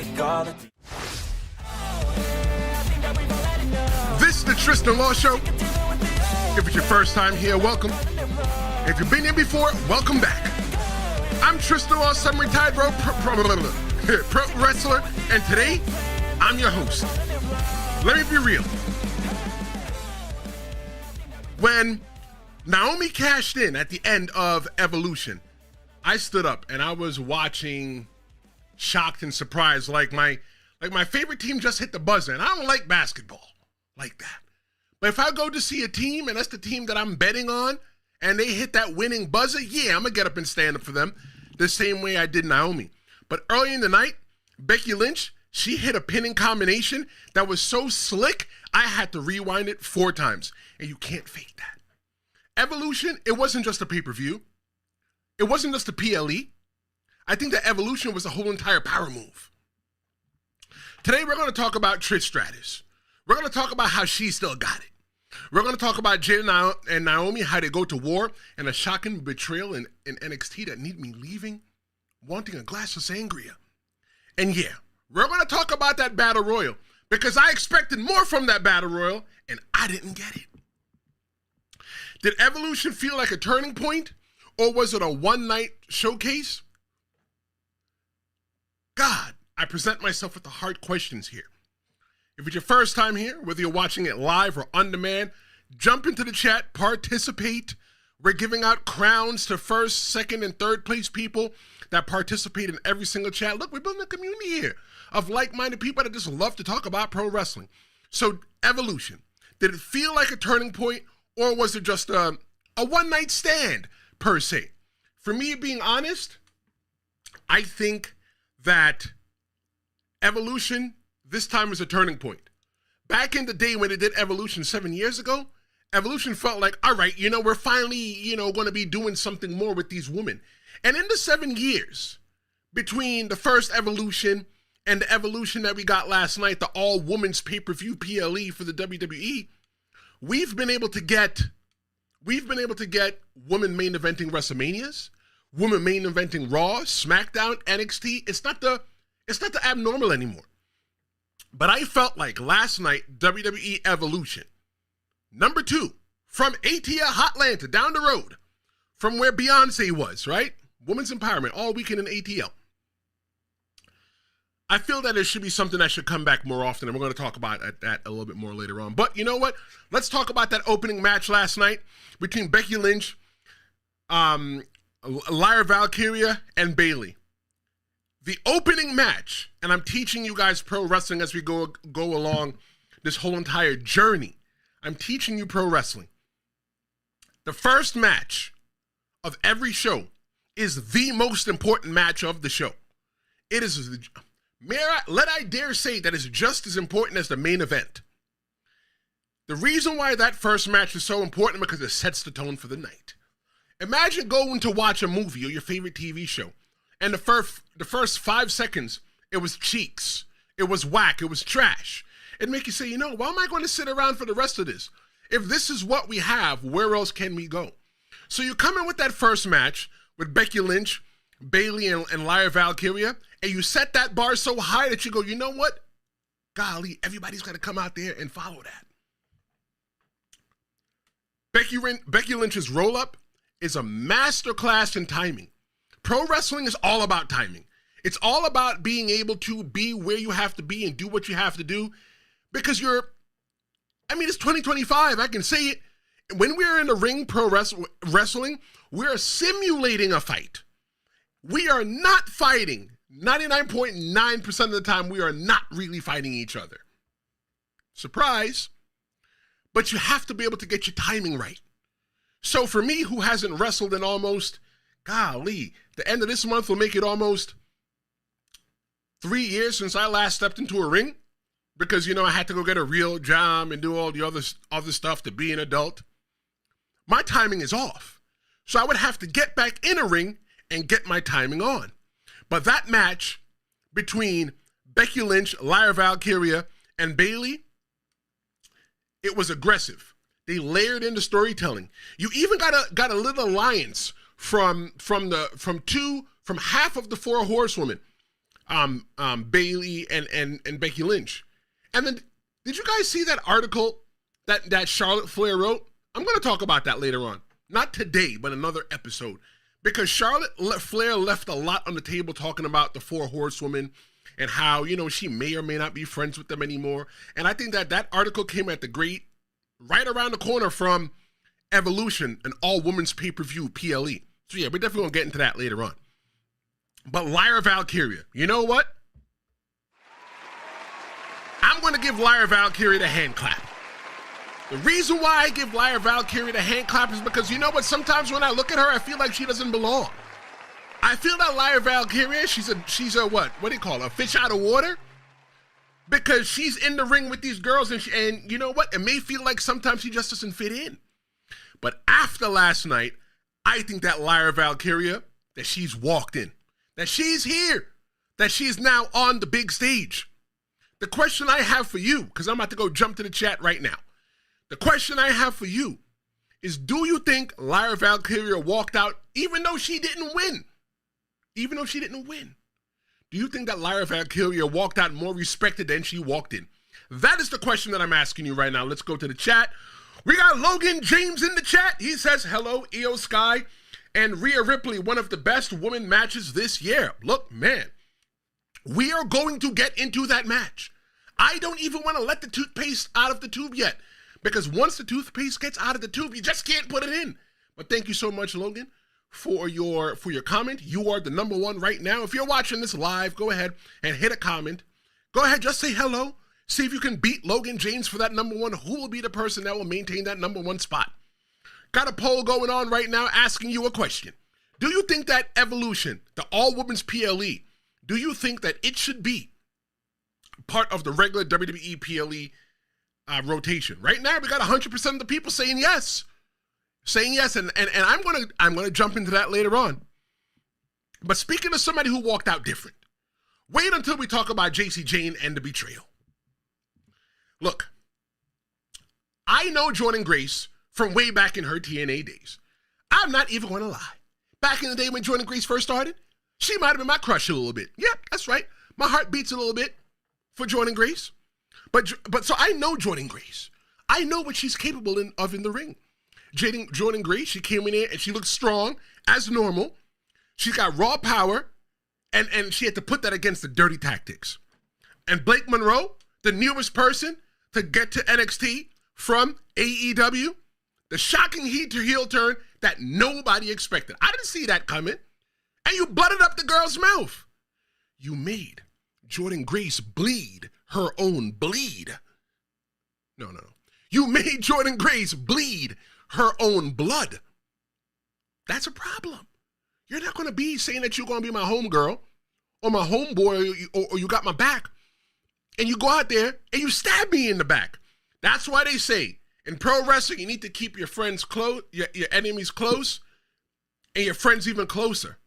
This is the Tristen Law Show. If it's your first time here, welcome. If you've been here before, welcome back. I'm Tristen Law, some retired pro wrestler, and today, I'm your host. Let me be real. When Naomi cashed in at the end of Evolution, I stood up and I was watching, shocked and surprised, like my favorite team just hit the buzzer, and I don't like basketball like that. But if I go to see a team and that's the team that I'm betting on, and they hit that winning buzzer, yeah, I'm gonna get up and stand up for them the same way I did Naomi. But early in the night, Becky Lynch, she hit a pinning combination that was so slick, I had to rewind it 4 times. And you can't fake that. Evolution, it wasn't just a pay-per-view. It wasn't just a PLE. I think that Evolution was a whole entire power move. Today, we're going to talk about Trish Stratus. We're going to talk about how she still got it. We're going to talk about Jade and Naomi, how they go to war, and a shocking betrayal in NXT that need me leaving, wanting a glass of sangria. And yeah, we're going to talk about that Battle Royal, because I expected more from that Battle Royal, and I didn't get it. Did Evolution feel like a turning point, or was it a one-night showcase? God, I present myself with the hard questions here. If it's your first time here, whether you're watching it live or on demand, jump into the chat, participate. We're giving out crowns to first, second, and third place people that participate in every single chat. Look, we're building a community here of like-minded people that just love to talk about pro wrestling. So, Evolution, did it feel like a turning point, or was it just a one-night stand, per se? For me, being honest, I think that Evolution this time is a turning point. Back in the day when they did Evolution 7 years ago, Evolution felt like, all right, we're finally, going to be doing something more with these women. And in the 7 years between the first Evolution and the Evolution that we got last night, the all-women's pay-per-view PLE for the WWE, we've been able to get women main eventing WrestleManias, women main eventing Raw, SmackDown, NXT. It's not the abnormal anymore. But I felt like last night, WWE Evolution, number 2, from ATL Hotlanta, down the road, from where Beyonce was, right? Women's empowerment, all weekend in ATL. I feel that it should be something that should come back more often, and we're going to talk about that a little bit more later on. But you know what? Let's talk about that opening match last night between Becky Lynch, Lyra Valkyria, and Bayley. The opening match, and I'm teaching you guys pro wrestling as we go along this whole entire journey. I'm teaching you pro wrestling. The first match of every show is the most important match of the show. It is, let I dare say, that is just as important as the main event. The reason why that first match is so important because it sets the tone for the night. Imagine going to watch a movie or your favorite TV show, and the first 5 seconds, it was cheeks, it was whack, it was trash. It'd make you say, why am I going to sit around for the rest of this? If this is what we have, where else can we go? So you come in with that first match with Becky Lynch, Bayley, and Lyra Valkyria, and you set that bar so high that you go, you know what? Golly, everybody's got to come out there and follow that. Becky Lynch's roll-up is a masterclass in timing. Pro wrestling is all about timing. It's all about being able to be where you have to be and do what you have to do because it's 2025. I can say it. When we're in the ring pro wrestling, we're simulating a fight. We are not fighting. 99.9% of the time, we are not really fighting each other. Surprise. But you have to be able to get your timing right. So for me, who hasn't wrestled in almost, golly, the end of this month will make it almost 3 years since I last stepped into a ring because, I had to go get a real job and do all the other stuff to be an adult. My timing is off. So I would have to get back in a ring and get my timing on. But that match between Becky Lynch, Lyra Valkyria, and Bayley, it was aggressive. They layered in the storytelling. You even got a little alliance from half of the 4 horsewomen. Bayley and Becky Lynch. And then, did you guys see that article that Charlotte Flair wrote? I'm going to talk about that later on. Not today, but another episode. Because Charlotte Flair left a lot on the table talking about the 4 horsewomen and how, she may or may not be friends with them anymore. And I think that article came at right around the corner from Evolution, an all-women's pay-per-view, PLE. So yeah, we're definitely going to get into that later on. But Lyra Valkyria, you know what? I'm going to give Lyra Valkyria the hand clap. The reason why I give Lyra Valkyria the hand clap is because you know what? Sometimes when I look at her, I feel like she doesn't belong. I feel that Lyra Valkyria, she's a what? What do you call her? A fish out of water? Because she's in the ring with these girls and you know what? It may feel like sometimes she just doesn't fit in. But after last night, I think that Lyra Valkyria, that she's walked in, that she's here, that she's now on the big stage. The question I have for you, because I'm about to go jump to the chat right now. The question I have for you is, do you think Lyra Valkyria walked out even though she didn't win? Even though she didn't win. Do you think that Lyra Valkyria walked out more respected than she walked in? That is the question that I'm asking you right now. Let's go to the chat. We got Logan James in the chat. He says, hello, Io Sky and Rhea Ripley, one of the best women matches this year. Look, man, we are going to get into that match. I don't even want to let the toothpaste out of the tube yet. Because once the toothpaste gets out of the tube, you just can't put it in. But thank you so much, Logan, for your comment. You are the number one right now. If you're watching this live, go ahead and hit a comment. Go ahead, just say hello. See if you can beat Logan James for that number one. Who will be the person that will maintain that number one spot? Got a poll going on right now asking you a question. Do you think that Evolution, the all-women's PLE, do you think that it should be part of the regular WWE PLE rotation? Right now, we got 100% of the people saying yes. Saying yes, and I'm gonna jump into that later on. But speaking of somebody who walked out different, wait until we talk about Jacy, Jayne, and the betrayal. Look, I know Jordynne Grace from way back in her TNA days. I'm not even gonna lie. Back in the day when Jordynne Grace first started, she might have been my crush a little bit. Yeah, that's right. My heart beats a little bit for Jordynne Grace. But so I know Jordynne Grace. I know what she's capable of in the ring. Jordynne Grace, she came in there and she looked strong as normal. She's got raw power, and she had to put that against the dirty tactics. And Blake Monroe, the newest person to get to NXT from AEW, the shocking heel turn that nobody expected. I didn't see that coming. And you butted up the girl's mouth. You made Jordynne Grace bleed her own bleed. No. You made Jordynne Grace bleed her own blood. That's a problem. You're not going to be saying that you're going to be my homegirl or my homeboy or you got my back, and you go out there and you stab me in the back. That's why they say in pro wrestling, you need to keep your friends close, your enemies close, and your friends even closer.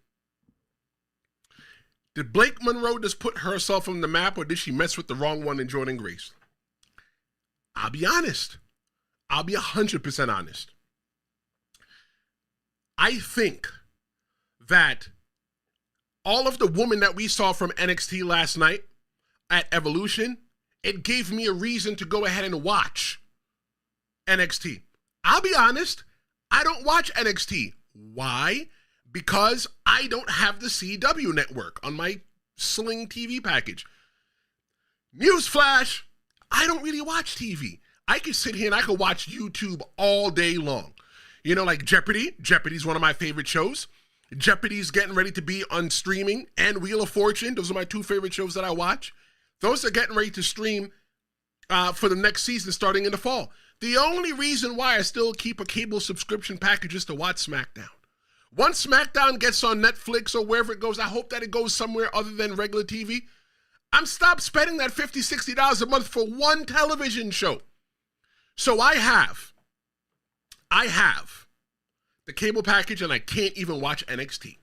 Did Blake Monroe just put herself on the map, or did she mess with the wrong one in Jordynne Grace? I'll be honest. I'll be 100% honest. I think that all of the women that we saw from NXT last night at Evolution, it gave me a reason to go ahead and watch NXT. I'll be honest, I don't watch NXT. Why? Because I don't have the CW network on my Sling TV package. Newsflash, I don't really watch TV. I could sit here and I could watch YouTube all day long. You know, like Jeopardy. Jeopardy's one of my favorite shows. Jeopardy's getting ready to be on streaming, and Wheel of Fortune. Those are my two favorite shows that I watch. Those are getting ready to stream for the next season starting in the fall. The only reason why I still keep a cable subscription package is to watch SmackDown. Once SmackDown gets on Netflix or wherever it goes, I hope that it goes somewhere other than regular TV. I'm stopped spending that $50, $60 a month for one television show. So I have the cable package, and I can't even watch NXT.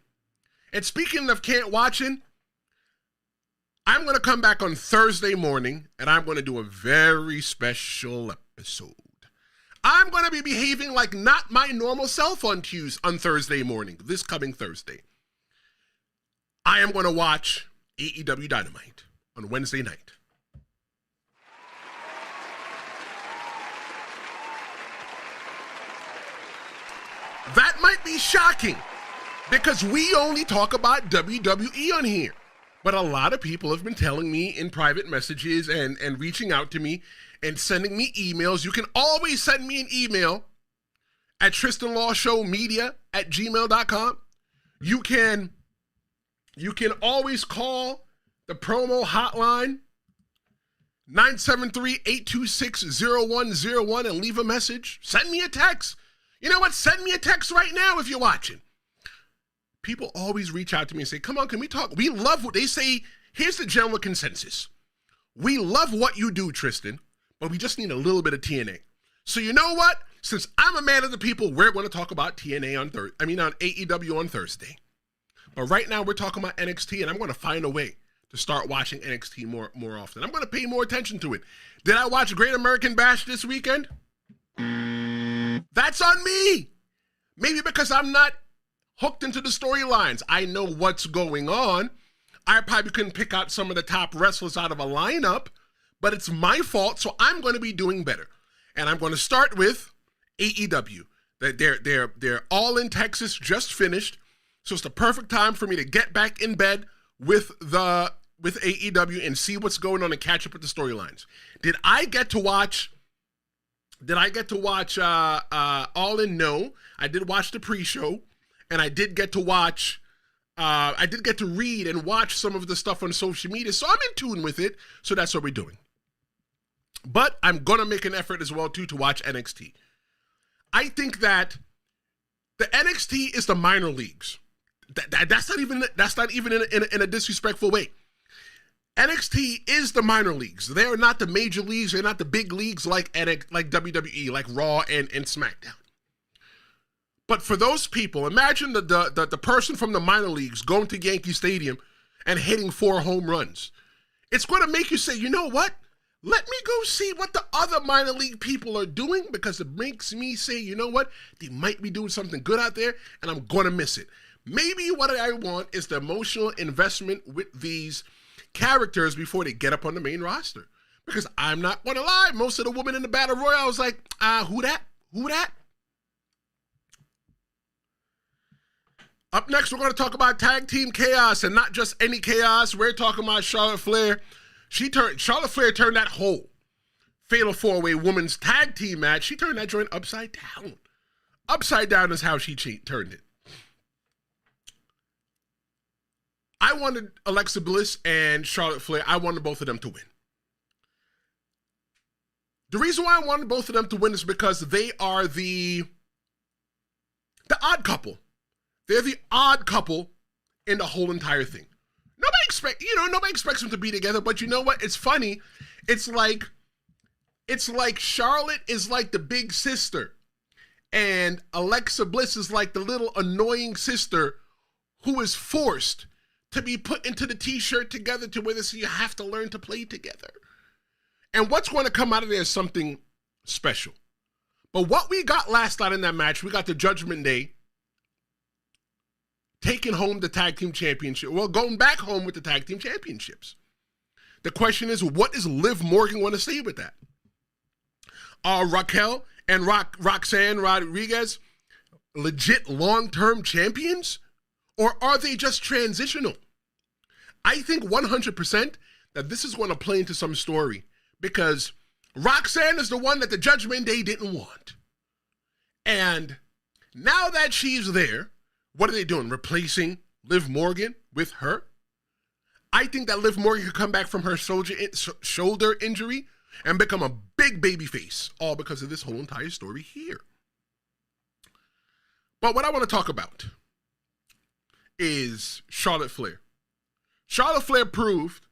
And speaking of can't watching, I'm going to come back on Thursday morning, and I'm going to do a very special episode. I'm going to be behaving like not my normal self on Thursday morning, this coming Thursday. I am going to watch AEW Dynamite on Wednesday night. That might be shocking because we only talk about WWE on here. But a lot of people have been telling me in private messages and reaching out to me and sending me emails. You can always send me an email at tristenlawshowmedia@gmail.com. You can always call the promo hotline 973-826-0101 and leave a message. Send me a text. You know what? Send me a text right now if you're watching. People always reach out to me and say, come on, can we talk? We love what they say. Here's the general consensus. We love what you do, Tristen, but we just need a little bit of TNA. So you know what? Since I'm a man of the people, we're going to talk about TNA on AEW on Thursday. But right now we're talking about NXT, and I'm going to find a way to start watching NXT more often. I'm going to pay more attention to it. Did I watch Great American Bash this weekend? That's on me. Maybe because I'm not hooked into the storylines. I know what's going on. I probably couldn't pick out some of the top wrestlers out of a lineup, but it's my fault, so I'm going to be doing better. And I'm going to start with AEW. They're all in Texas, just finished, so it's the perfect time for me to get back in bed with AEW and see what's going on and catch up with the storylines. Did I get to watch All In? No. I did watch the pre-show. And I did get to read and watch some of the stuff on social media. So I'm in tune with it. So that's what we're doing. But I'm going to make an effort as well, too, to watch NXT. I think that the NXT is the minor leagues. That's not even in a disrespectful way. NXT is the minor leagues. They're not the major leagues. They're not the big leagues like WWE, like Raw and SmackDown. But for those people, imagine the person from the minor leagues going to Yankee Stadium and hitting 4 home runs. It's going to make you say, you know what? Let me go see what the other minor league people are doing, because it makes me say, you know what? They might be doing something good out there, and I'm going to miss it. Maybe what I want is the emotional investment with these characters before they get up on the main roster. Because I'm not going to lie, most of the women in the Battle Royal, I was like, who that? Who that? Up next, we're going to talk about Tag Team Chaos, and not just any chaos. We're talking about Charlotte Flair. Charlotte Flair turned that whole Fatal 4-Way Women's Tag Team match, she turned that joint upside down. Upside down is how she turned it. I wanted Alexa Bliss and Charlotte Flair. I wanted both of them to win. The reason why I wanted both of them to win is because they are the odd couple. They're the odd couple in the whole entire thing. Nobody expects them to be together, but you know what? It's funny. It's like Charlotte is like the big sister, and Alexa Bliss is like the little annoying sister who is forced to be put into the t-shirt together to where you have to learn to play together. And what's going to come out of there is something special. But what we got last night in that match, we got the Judgment Day taking home the tag team championship. Well, going back home with the tag team championships. The question is, what is Liv Morgan going to say with that? Are Raquel and Roxanne Rodriguez legit long-term champions? Or are they just transitional? I think 100% that this is going to play into some story, because Roxanne is the one that the Judgment Day didn't want. And now that she's there, what are they doing? Replacing Liv Morgan with her? I think that Liv Morgan could come back from her shoulder injury and become a big baby face, all because of this whole entire story here. But what I want to talk about is Charlotte Flair. Charlotte Flair proved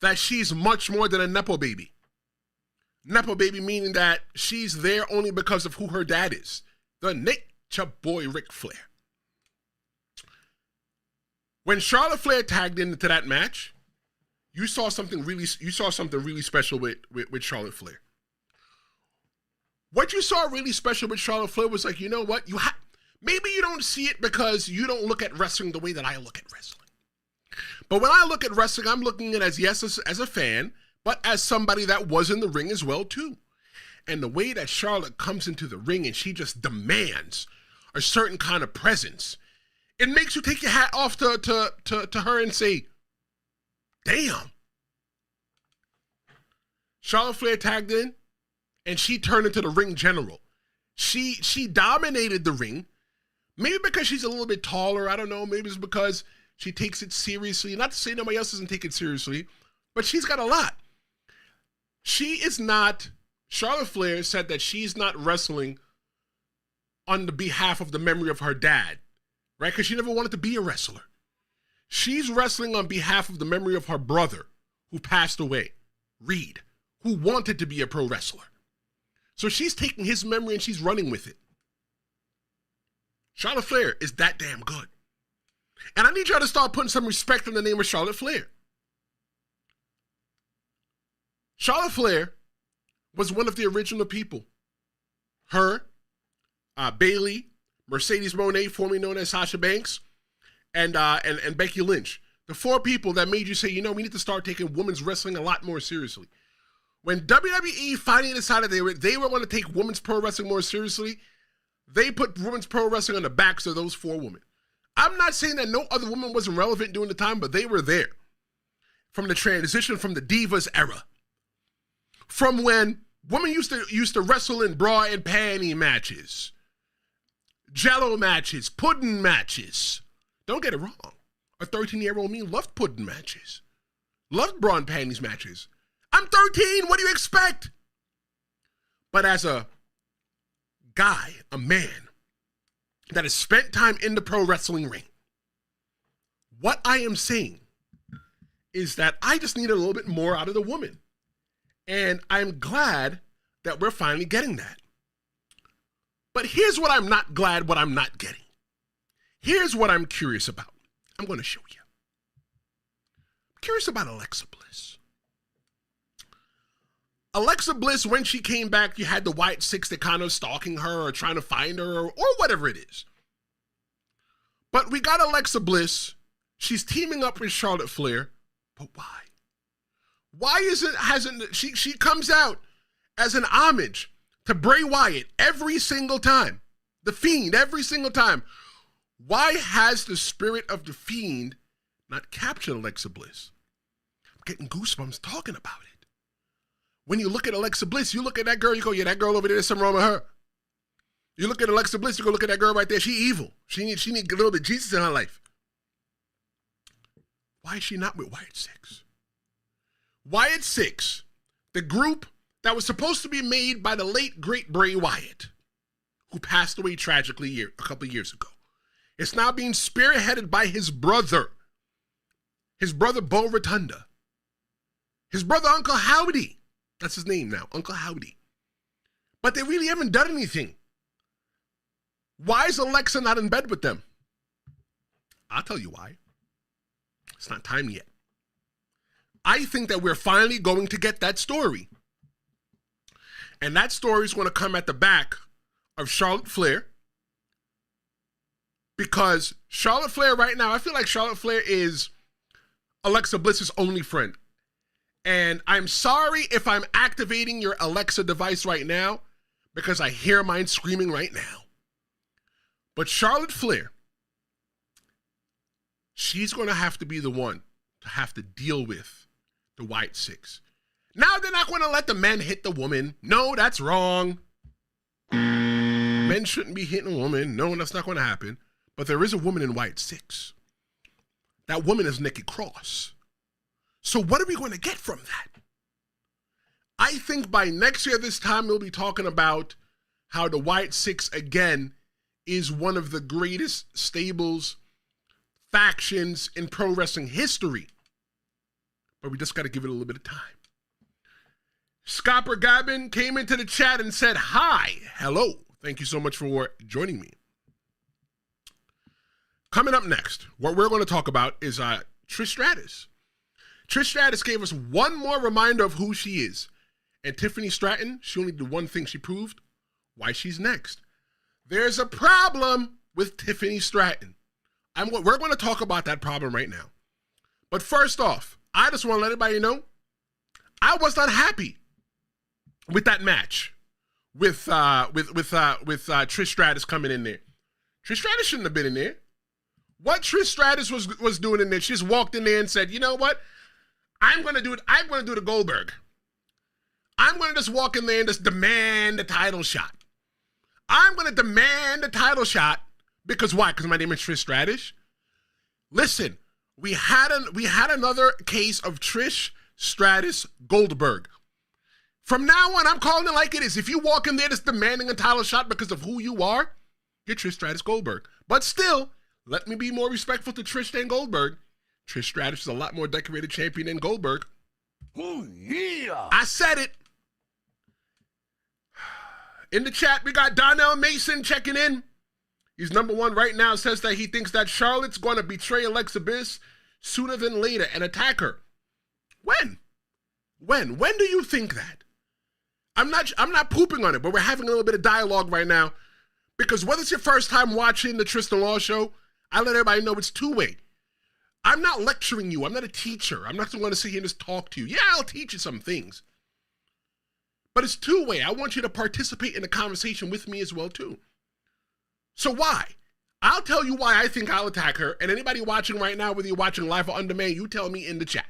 that she's much more than a Nepo baby. Nepo baby meaning that she's there only because of who her dad is, the Nature Boy Ric Flair. When Charlotte Flair tagged into that match, you saw something really special with Charlotte Flair. What you saw really special with Charlotte Flair was like, you know what? Maybe you don't see it because you don't look at wrestling the way that I look at wrestling. But when I look at wrestling, I'm looking at it as, yes, as a fan, but as somebody that was in the ring as well, too. And the way that Charlotte comes into the ring and she just demands a certain kind of presence, it makes you take your hat off to her and say, damn. Charlotte Flair tagged in, and she turned into the ring general. She dominated the ring, maybe because she's a little bit taller. I don't know. Maybe it's because she takes it seriously. Not to say nobody else doesn't take it seriously, but she's got a lot. She is not... Charlotte Flair said that she's not wrestling on the behalf of the memory of her dad, right? Because she never wanted to be a wrestler. She's wrestling on behalf of the memory of her brother who passed away, Reed, who wanted to be a pro wrestler. So she's taking his memory and she's running with it. Charlotte Flair is that damn good. And I need y'all to start putting some respect on the name of Charlotte Flair. Charlotte Flair was one of the original people. Her, Bayley, Mercedes Moné, formerly known as Sasha Banks, and Becky Lynch. The four people that made you say, you know, we need to start taking women's wrestling a lot more seriously. When WWE finally decided they were going to take women's pro wrestling more seriously, they put women's pro wrestling on the backs of those four women. I'm not saying that no other woman wasn't relevant during the time, but they were there. From the transition from the Divas era. From when women used to wrestle in bra and panty matches, jello matches, pudding matches. Don't get it wrong. A 13-year-old me loved pudding matches. Loved bra and panties matches. I'm 13. What do you expect? But as a guy, a man that has spent time in the pro wrestling ring, what I am saying is that I just need a little bit more out of the woman. And I'm glad that we're finally getting that. But here's what I'm not glad, what I'm not getting. Here's what I'm curious about. I'm going to show you. I'm curious about Alexa Bliss. Alexa Bliss, when she came back, you had the White Six that kind of stalking her or trying to find her or whatever it is. But we got Alexa Bliss. She's teaming up with Charlotte Flair. But why? Why hasn't she comes out as an homage to Bray Wyatt every single time. The Fiend every single time. Why has the spirit of the Fiend not captured Alexa Bliss? I'm getting goosebumps talking about it. When you look at Alexa Bliss, you look at that girl, you go, yeah, that girl over there, there's something wrong with her. You look at Alexa Bliss, you go look at that girl right there, she evil. She need a little bit of Jesus in her life. Why is she not with Wyatt Six? Wyatt Six, the group that was supposed to be made by the late, great Bray Wyatt, who passed away tragically a couple of years ago. It's now being spearheaded by his brother Bo Rotunda, his brother Uncle Howdy. That's his name now, Uncle Howdy. But they really haven't done anything. Why is Alexa not in bed with them? I'll tell you why. It's not time yet. I think that we're finally going to get that story. And that story is going to come at the back of Charlotte Flair. Because Charlotte Flair right now, I feel like Charlotte Flair is Alexa Bliss's only friend. And I'm sorry if I'm activating your Alexa device right now, because I hear mine screaming right now. But Charlotte Flair, she's going to have to be the one to have to deal with the White Six. Now they're not going to let the men hit the woman. No, that's wrong. Men shouldn't be hitting a woman. No, that's not going to happen. But there is a woman in White Six. That woman is Nikki Cross. So what are we going to get from that? I think by next year this time we'll be talking about how the White Six again is one of the greatest stables, factions in pro wrestling history. But we just got to give it a little bit of time. Scopper Gabbin came into the chat and said, hi, hello. Thank you so much for joining me. Coming up next, what we're going to talk about is Trish Stratus. Trish Stratus gave us one more reminder of who she is. And Tiffany Stratton, she only did one thing she proved, why she's next. There's a problem with Tiffany Stratton. We're going to talk about that problem right now. But first off, I just want to let everybody know, I was not happy with that match with Trish Stratus coming in there. Trish Stratus shouldn't have been in there. What Trish Stratus was doing in there, she just walked in there and said, you know what? I'm going to do it. I'm going to do the Goldberg. I'm going to just walk in there and just demand the title shot. I'm going to demand the title shot because why? Because my name is Trish Stratus. Listen, we had another case of Trish Stratus Goldberg. From now on, I'm calling it like it is. If you walk in there just demanding a title shot because of who you are, you're Trish Stratus Goldberg. But still, let me be more respectful to Trish than Goldberg. Trish Stratus is a lot more decorated champion than Goldberg. Oh, yeah. I said it. In the chat, we got Donnell Mason checking in. He's number one right now, says that he thinks that Charlotte's going to betray Alexa Bliss sooner than later and attack her. When? When do you think that? I'm not pooping on it, but we're having a little bit of dialogue right now because whether it's your first time watching the Tristen Law Show, I let everybody know it's two-way. I'm not lecturing you. I'm not a teacher. I'm not going to sit here and just talk to you. Yeah, I'll teach you some things. But it's two-way. I want you to participate in the conversation with me as well, too. So why? I'll tell you why I think I'll attack her. And anybody watching right now, whether you're watching live or on demand, you tell me in the chat.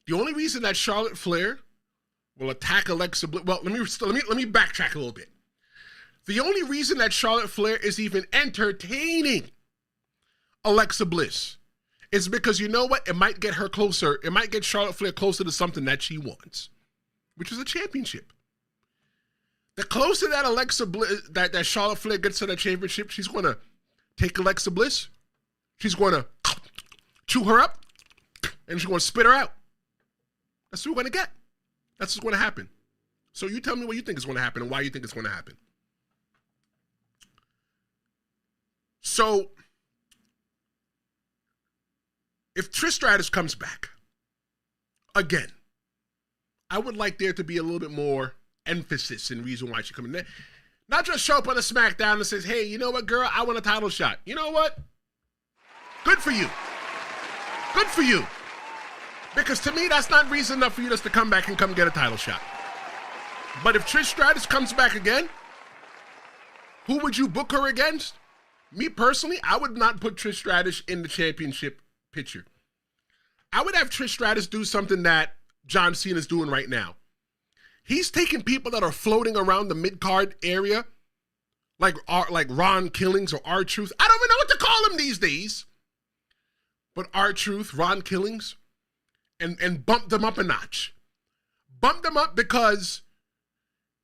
The only reason that Charlotte Flair will attack Alexa Bliss, well, let me backtrack a little bit. The only reason that Charlotte Flair is even entertaining Alexa Bliss is because you know what? It might get her closer. It might get Charlotte Flair closer to something that she wants, which is a championship. The closer that Alexa Bliss, that Charlotte Flair gets to that championship, she's going to take Alexa Bliss. She's going to chew her up, and she's going to spit her out. That's what we're going to get. That's what's going to happen. So you tell me what you think is going to happen and why you think it's going to happen. So, if Trish Stratus comes back, again, I would like there to be a little bit more emphasis and reason why she's coming there. Not just show up on a SmackDown and says, hey, you know what, girl? I want a title shot. You know what? Good for you. Good for you. Because to me, that's not reason enough for you just to come back and come get a title shot. But if Trish Stratus comes back again, who would you book her against? Me personally, I would not put Trish Stratus in the championship picture. I would have Trish Stratus do something that John Cena's doing right now. He's taking people that are floating around the mid-card area, like Ron Killings or R-Truth. I don't even know what to call him these days. But R-Truth, Ron Killings, and bump them up a notch. Bump them up because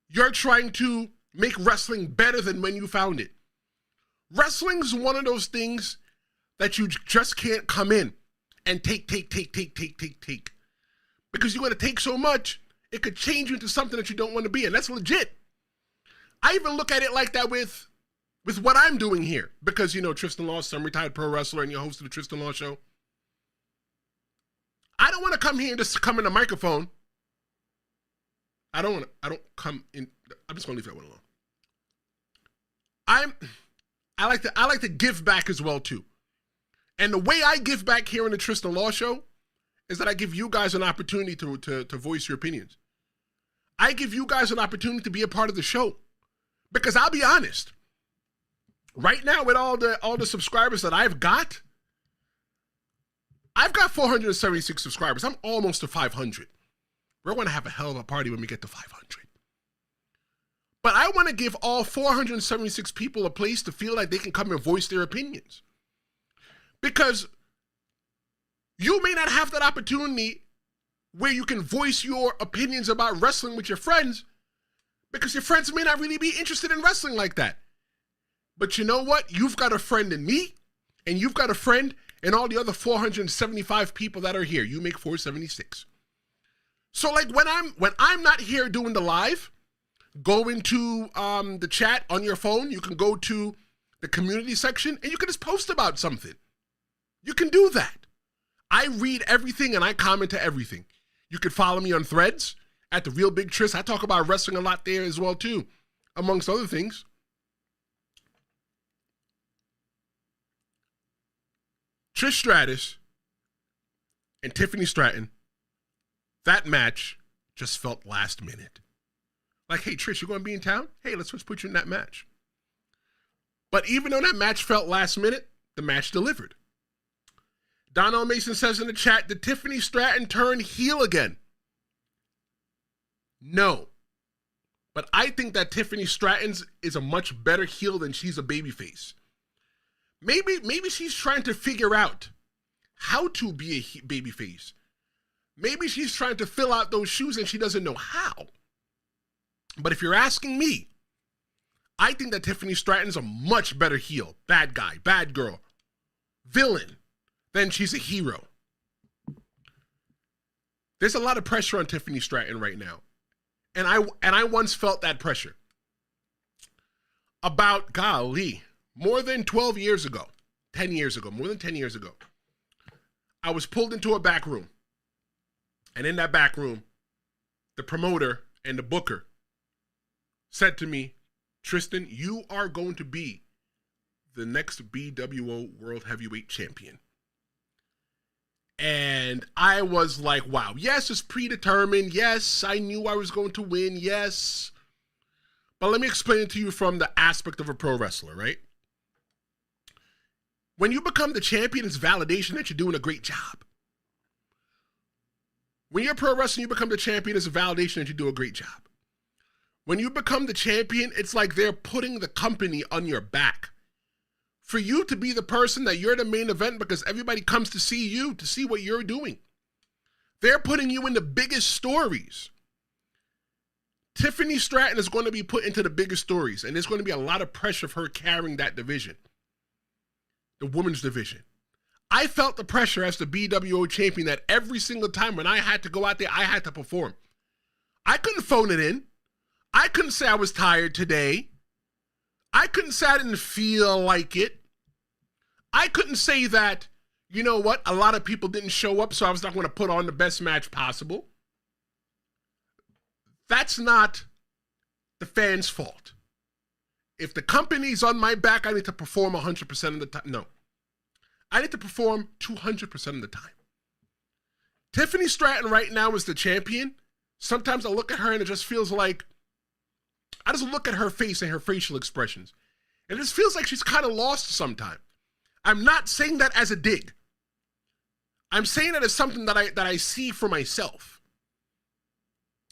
you're trying to make wrestling better than when you found it. Wrestling's one of those things that you just can't come in and take. Because you're going to take so much, it could change you into something that you don't want to be, and that's legit. I even look at it like that with what I'm doing here. Because, you know, Tristen Law, some retired pro wrestler, and you're host of the Tristen Law Show. I don't want to come here and just come in the microphone. I'm just going to leave that one alone. I like to give back as well, too. And the way I give back here in the Tristen Law Show is that I give you guys an opportunity to voice your opinions. I give you guys an opportunity to be a part of the show. Because I'll be honest, right now with all the subscribers that I've got 476 subscribers. I'm almost to 500. We're going to have a hell of a party when we get to 500. But I want to give all 476 people a place to feel like they can come and voice their opinions. Because you may not have that opportunity where you can voice your opinions about wrestling with your friends because your friends may not really be interested in wrestling like that. But you know what? You've got a friend in me, and you've got a friend in all the other 475 people that are here. You make 476. So like when I'm not here doing the live, go into the chat on your phone. You can go to the community section and you can just post about something. You can do that. I read everything and I comment to everything. You can follow me on Threads at The Real Big Tris. I talk about wrestling a lot there as well too, amongst other things. Trish Stratus and Tiffany Stratton, that match just felt last minute. Like, hey, Trish, you going to be in town? Hey, let's just put you in that match. But even though that match felt last minute, the match delivered. Donnell Mason says in the chat, did Tiffany Stratton turn heel again? No. But I think that Tiffany Stratton is a much better heel than she's a babyface. Maybe she's trying to figure out how to be a babyface. Maybe she's trying to fill out those shoes and she doesn't know how. But if you're asking me, I think that Tiffany Stratton's a much better heel, bad guy, bad girl, villain, than she's a hero. There's a lot of pressure on Tiffany Stratton right now. And I once felt that pressure. About, golly, more than 12 years ago, 10 years ago, more than 10 years ago, I was pulled into a back room. And in that back room, the promoter and the booker said to me, Tristen, you are going to be the next BWO World Heavyweight Champion. And I was like, wow, yes, it's predetermined. Yes, I knew I was going to win. Yes. But let me explain it to you from the aspect of a pro wrestler, right? When you become the champion, it's validation that you're doing a great job. When you're a pro wrestler, you become the champion, it's a validation that you do a great job. When you become the champion, it's like they're putting the company on your back. For you to be the person that you're the main event because everybody comes to see you, to see what you're doing. They're putting you in the biggest stories. Tiffany Stratton is going to be put into the biggest stories, and there's going to be a lot of pressure of her carrying that division, the women's division. I felt the pressure as the BWO champion that every single time when I had to go out there, I had to perform. I couldn't phone it in. I couldn't say I was tired today. I couldn't say I didn't feel like it. I couldn't say that, you know what, a lot of people didn't show up, so I was not going to put on the best match possible. That's not the fans' fault. If the company's on my back, I need to perform 100% of the time. No. I need to perform 200% of the time. Tiffany Stratton right now is the champion. Sometimes I look at her and it just feels like, I just look at her face and her facial expressions. And it just feels like she's kind of lost sometimes. I'm not saying that as a dig. I'm saying that as something that I see for myself.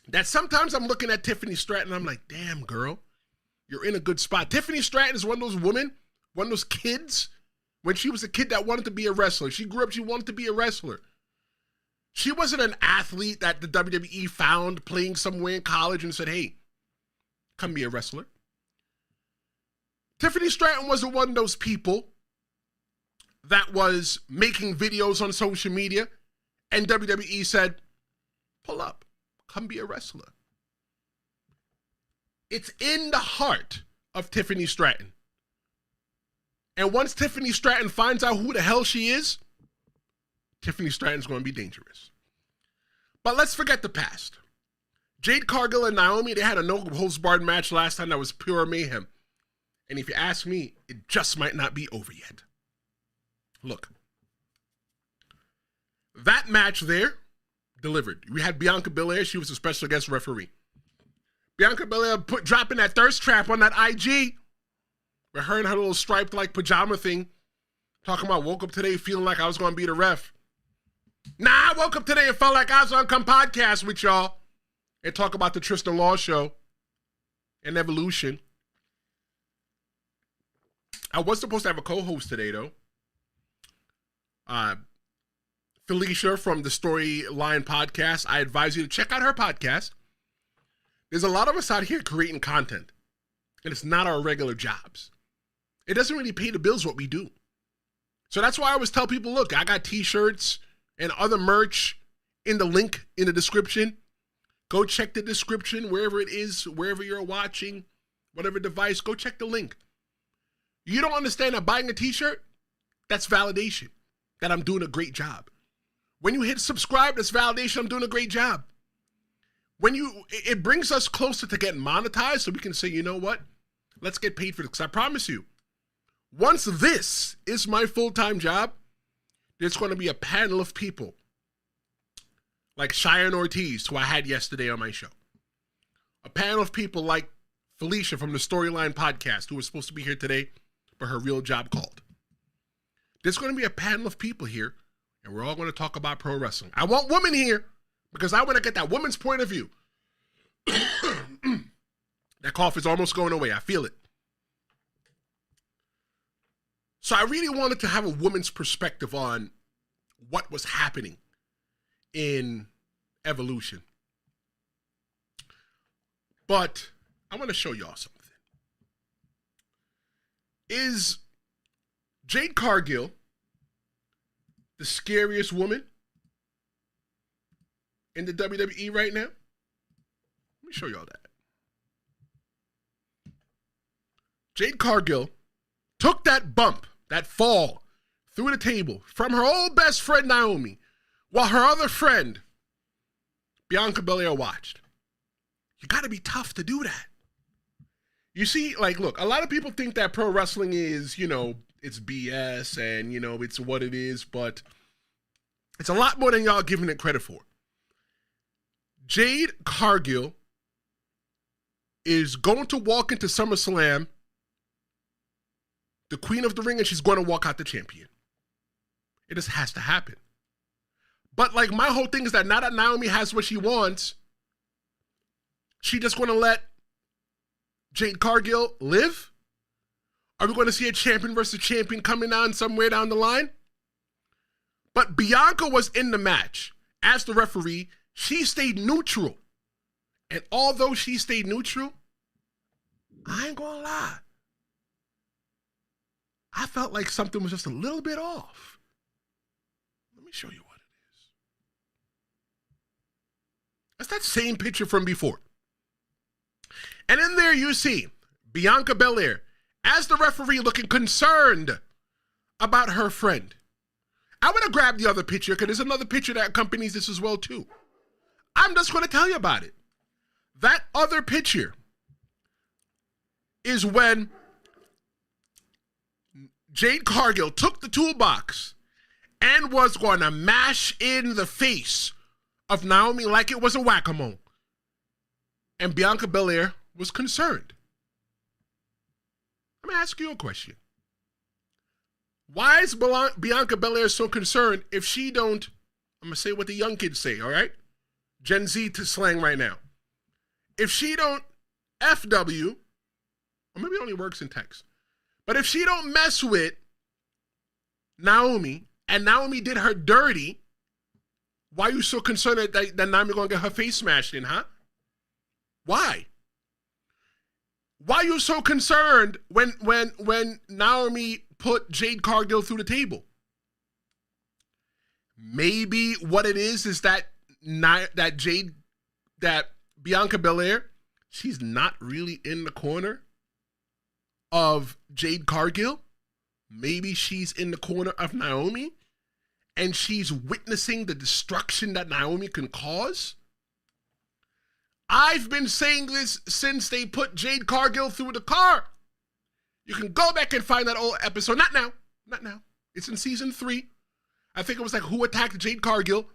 That sometimes I'm looking at Tiffany Stratton and I'm like, damn, girl, you're in a good spot. Tiffany Stratton is one of those women, one of those kids, when she was a kid that wanted to be a wrestler. She grew up, she wanted to be a wrestler. She wasn't an athlete that the WWE found playing somewhere in college and said, hey, come be a wrestler. Tiffany Stratton wasn't one of those people that was making videos on social media and WWE said, pull up, come be a wrestler. It's in the heart of Tiffany Stratton. And once Tiffany Stratton finds out who the hell she is, Tiffany Stratton's going to be dangerous. But let's forget the past. Jade, Cargill, and Naomi, they had a no-holds-barred match last time that was pure mayhem. And if you ask me, it just might not be over yet. Look. That match there delivered. We had Bianca Belair. She was a special guest referee. Bianca Belair dropping that thirst trap on that IG. With her and her little striped-like pajama thing. Talking about woke up today feeling like I was going to be the ref. Nah, I woke up today and felt like I was going to come podcast with y'all. And talk about the Tristen Law Show and Evolution. I was supposed to have a co-host today, though. Felicia from the Storyline Podcast. I advise you to check out her podcast. There's a lot of us out here creating content. And it's not our regular jobs. It doesn't really pay the bills what we do. So that's why I always tell people, look, I got t-shirts and other merch in the link in the description. Go check the description, wherever it is, wherever you're watching, whatever device, go check the link. You don't understand that buying a t-shirt, that's validation, that I'm doing a great job. When you hit subscribe, that's validation I'm doing a great job. It brings us closer to getting monetized so we can say, you know what? Let's get paid for this. Because I promise you, once this is my full-time job, there's going to be a panel of people like Cheyenne Ortiz, who I had yesterday on my show. A panel of people like Felicia from the Storyline podcast, who was supposed to be here today, but her real job called. There's going to be a panel of people here, and we're all going to talk about pro wrestling. I want women here because I want to get that woman's point of view. That cough is almost going away. I feel it. So I really wanted to have a woman's perspective on what was happening in Evolution. But I want to show y'all something. Is Jade Cargill the scariest woman in the WWE right now? Let me show y'all that. Jade Cargill took that bump, that fall, through the table from her old best friend Naomi, while her other friend, Bianca Belair, watched. You got to be tough to do that. You see, like, look, a lot of people think that pro wrestling is, it's BS and, it's what it is, but it's a lot more than y'all giving it credit for. Jade Cargill is going to walk into SummerSlam the queen of the ring, and she's going to walk out the champion. It just has to happen. But, like, my whole thing is that now that Naomi has what she wants, she just going to let Jade Cargill live? Are we going to see a champion versus champion coming down somewhere down the line? But Bianca was in the match. As the referee, she stayed neutral. And although she stayed neutral, I ain't going to lie, I felt like something was just a little bit off. Let me show you what it is. That's that same picture from before. And in there you see Bianca Belair as the referee looking concerned about her friend. I want to grab the other picture because there's another picture that accompanies this as well too. I'm just going to tell you about it. That other picture is when Jade Cargill took the toolbox and was going to mash in the face of Naomi like it was a whack-a-mole. And Bianca Belair was concerned. Let me ask you a question. Why is Bianca Belair so concerned if she don't, I'm going to say what the young kids say, all right? Gen Z to slang right now. If she don't FW, or maybe it only works in text, but if she don't mess with Naomi, and Naomi did her dirty, why are you so concerned that Naomi going to get her face smashed in, huh? Why? Why are you so concerned when Naomi put Jade Cargill through the table? Maybe what it is that Bianca Belair, she's not really in the corner of Jade Cargill. Maybe she's in the corner of Naomi and she's witnessing the destruction that Naomi can cause. I've been saying this since they put Jade Cargill through the car. You can go back and find that old episode. Not now. It's in season 3. I think it was like Who Attacked Jade Cargill.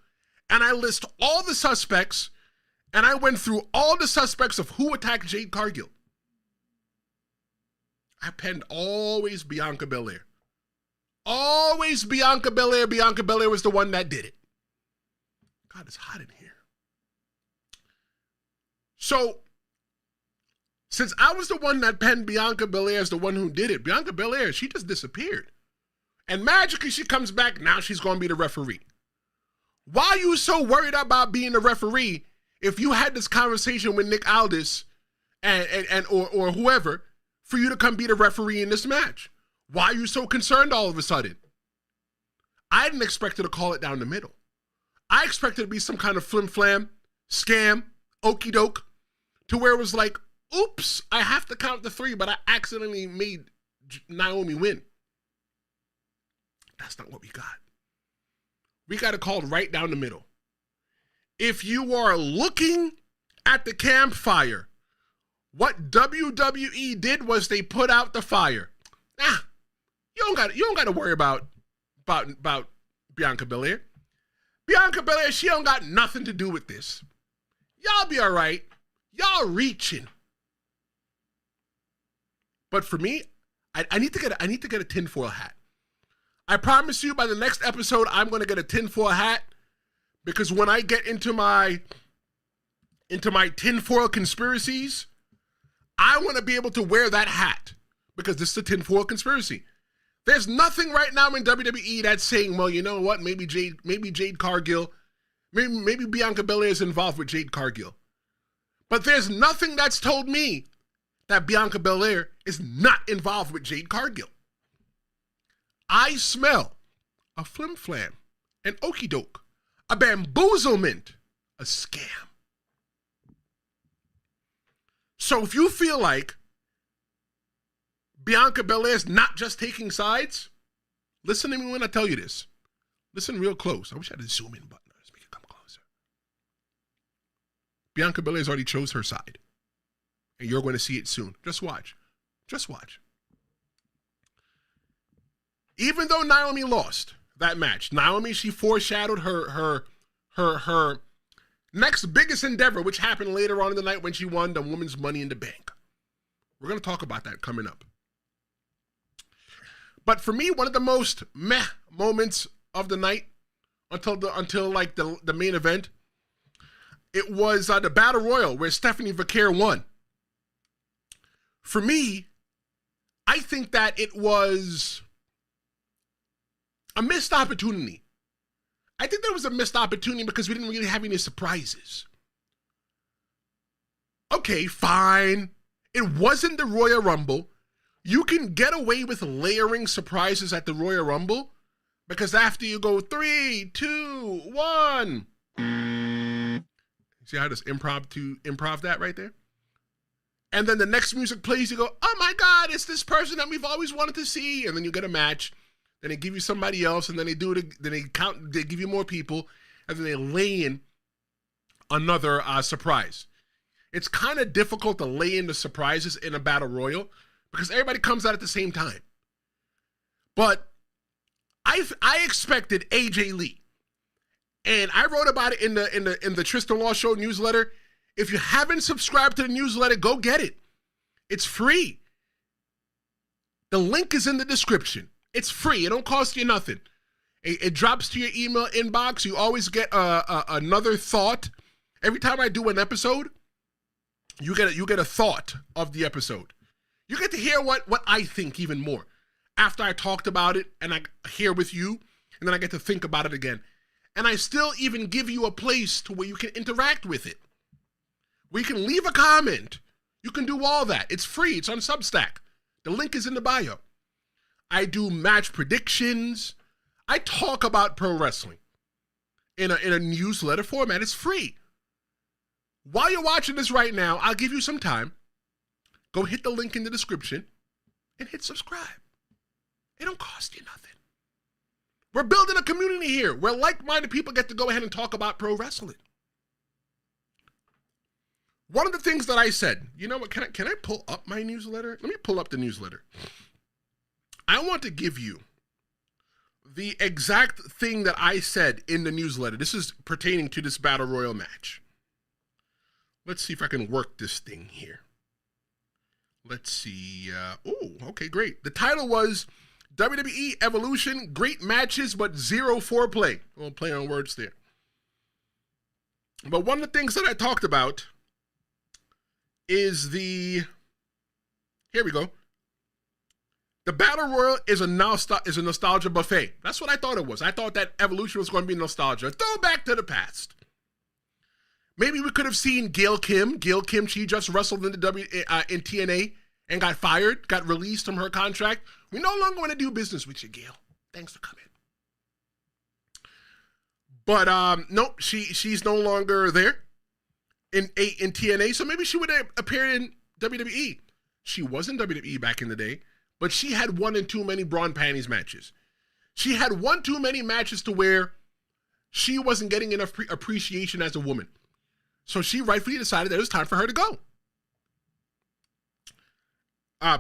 And I list all the suspects and I went through all the suspects of who attacked Jade Cargill. I penned always Bianca Belair. Always Bianca Belair. Bianca Belair was the one that did it. God, it's hot in here. So, since I was the one that penned Bianca Belair as the one who did it, Bianca Belair, she just disappeared. And magically she comes back, now she's going to be the referee. Why are you so worried about being the referee if you had this conversation with Nick Aldis or whoever for you to come be the referee in this match? Why are you so concerned all of a sudden? I didn't expect her to call it down the middle. I expected it to be some kind of flim-flam, scam, okey doke, to where it was like, oops, I have to count the 3, but I accidentally made Naomi win. That's not what we got. We got it called right down the middle. If you are looking at the campfire, what WWE did was they put out the fire. You don't got to worry about Bianca Belair. Bianca Belair, she don't got nothing to do with this. Y'all be all right. Y'all reaching. But for me, I need to get a tinfoil hat. I promise you by the next episode, I'm going to get a tinfoil hat because when I get into my tinfoil conspiracies, I want to be able to wear that hat because this is a tinfoil conspiracy. There's nothing right now in WWE that's saying, well, you know what? Maybe Jade Cargill, maybe Bianca Belair is involved with Jade Cargill. But there's nothing that's told me that Bianca Belair is not involved with Jade Cargill. I smell a flim-flam, an okey-doke, a bamboozlement, a scam. So if you feel like Bianca Belair is not just taking sides, listen to me when I tell you this. Listen real close. I wish I had a zoom in button. Let's make it come closer. Bianca Belair's already chose her side. And you're going to see it soon. Just watch. Just watch. Even though Naomi lost that match, Naomi, she foreshadowed her next biggest endeavor, which happened later on in the night when she won the Women's Money in the Bank. We're going to talk about that coming up. But for me, one of the most meh moments of the night until the main event, it was the Battle Royal where Stephanie Vaquer won. For me, I think that it was a missed opportunity. I think there was a missed opportunity because we didn't really have any surprises. Okay, fine. It wasn't the Royal Rumble. You can get away with layering surprises at the Royal Rumble because after you go 3, 2, 1. See how I just improv that right there? And then the next music plays, you go, oh my God, it's this person that we've always wanted to see. And then you get a match. Then they give you somebody else, and then they do it. Then they give you more people, and then they lay in another surprise. It's kind of difficult to lay in the surprises in a battle royal because everybody comes out at the same time. But I expected AJ Lee, and I wrote about it in the Tristen Law Show newsletter. If you haven't subscribed to the newsletter, go get it. It's free. The link is in the description. It's free. It don't cost you nothing. It drops to your email inbox. You always get another thought. Every time I do an episode, you get a thought of the episode. You get to hear what I think even more. After I talked about it and I hear with you, and then I get to think about it again. And I still even give you a place to where you can interact with it. Where you can leave a comment. You can do all that. It's free. It's on Substack. The link is in the bio. I do match predictions. I talk about pro wrestling in a newsletter format. It's free. While you're watching this right now, I'll give you some time. Go hit the link in the description and hit subscribe. It don't cost you nothing. We're building a community here where like-minded people get to go ahead and talk about pro wrestling. One of the things that I said, you know what, can I pull up my newsletter? Let me pull up the newsletter. I want to give you the exact thing that I said in the newsletter. This is pertaining to this Battle Royal match. Let's see if I can work this thing here. Let's see. Okay, great. The title was WWE Evolution, Great Matches But Zero Foreplay. A little play on words there. But one of the things that I talked about is here we go. The Battle Royal is a nostalgia buffet. That's what I thought it was. I thought that Evolution was going to be nostalgia. Throw back to the past. Maybe we could have seen Gail Kim. Gail Kim, she just wrestled in TNA and got fired, got released from her contract. We no longer want to do business with you, Gail. Thanks for coming. But nope, she's no longer there in TNA, so maybe she would have appeared in WWE. She was in WWE back in the day, but she had one and too many bra and panties matches. She had one too many matches to where she wasn't getting enough appreciation as a woman. So she rightfully decided that it was time for her to go.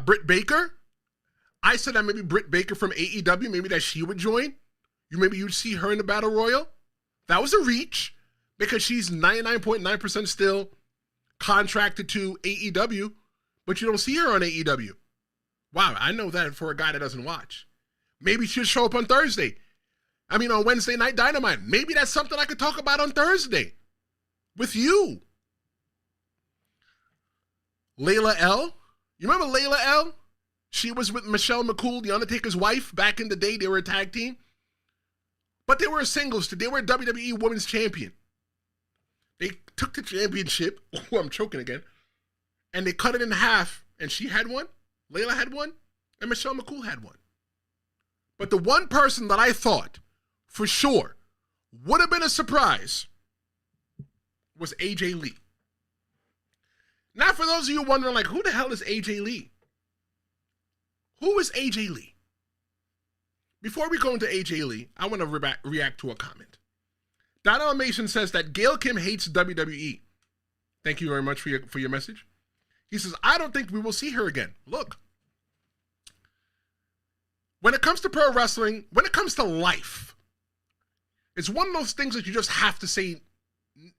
Britt Baker. I said that maybe Britt Baker from AEW, maybe that she would join. Maybe you'd see her in the Battle Royal. That was a reach because she's 99.9% still contracted to AEW, but you don't see her on AEW. Wow, I know that for a guy that doesn't watch. Maybe she'll show up on on Wednesday Night Dynamite. Maybe that's something I could talk about on Thursday with you. Layla L. You remember Layla L? She was with Michelle McCool, The Undertaker's wife. Back in the day, they were a tag team. But they were a singles team. They were a WWE Women's Champion. They took the championship. Oh, I'm choking again. And they cut it in half. And she had one. Layla had one. And Michelle McCool had one. But the one person that I thought for sure would have been a surprise was AJ Lee. Now, for those of you wondering, like, who the hell is AJ Lee? Who is AJ Lee? Before we go into AJ Lee, I want to react to a comment. Donna Mason says that Gail Kim hates WWE. Thank you very much for your message. He says, I don't think we will see her again. Look, when it comes to pro wrestling, when it comes to life, it's one of those things that you just have to say,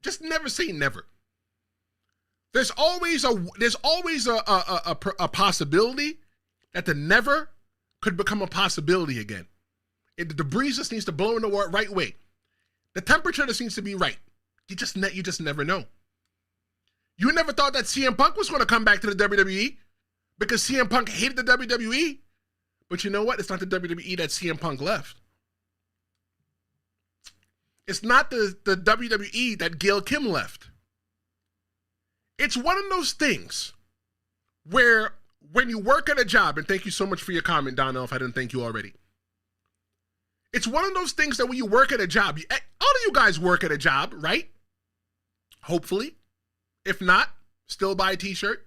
just never say never. There's always a possibility that the never could become a possibility again. The breeze just needs to blow in the right way. The temperature just needs to be right. You just never know. You never thought that CM Punk was going to come back to the WWE because CM Punk hated the WWE. But you know what? It's not the WWE that CM Punk left. It's not the WWE that Gail Kim left. It's one of those things where when you work at a job, and thank you so much for your comment, Donnell, if I didn't thank you already. It's one of those things that when you work at a job, all of you guys work at a job, right? Hopefully. If not, still buy a t-shirt.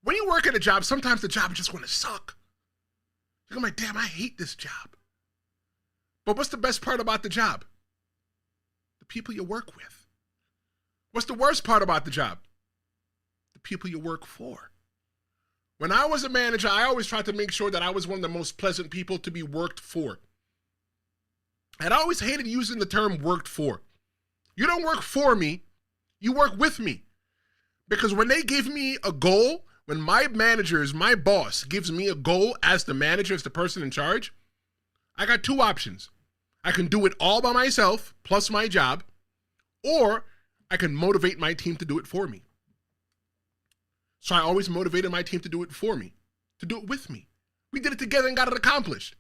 When you work at a job, sometimes the job is just going to suck. You're like, damn, I hate this job. But what's the best part about the job? The people you work with. What's the worst part about the job? The people you work for. When I was a manager, I always tried to make sure that I was one of the most pleasant people to be worked for. And I always hated using the term worked for. You don't work for me, you work with me. Because when they give me a goal, when my boss gives me a goal as the manager, as the person in charge, I got two options. I can do it all by myself, plus my job, or I can motivate my team to do it for me. So I always motivated my team to do it for me, to do it with me. We did it together and got it accomplished.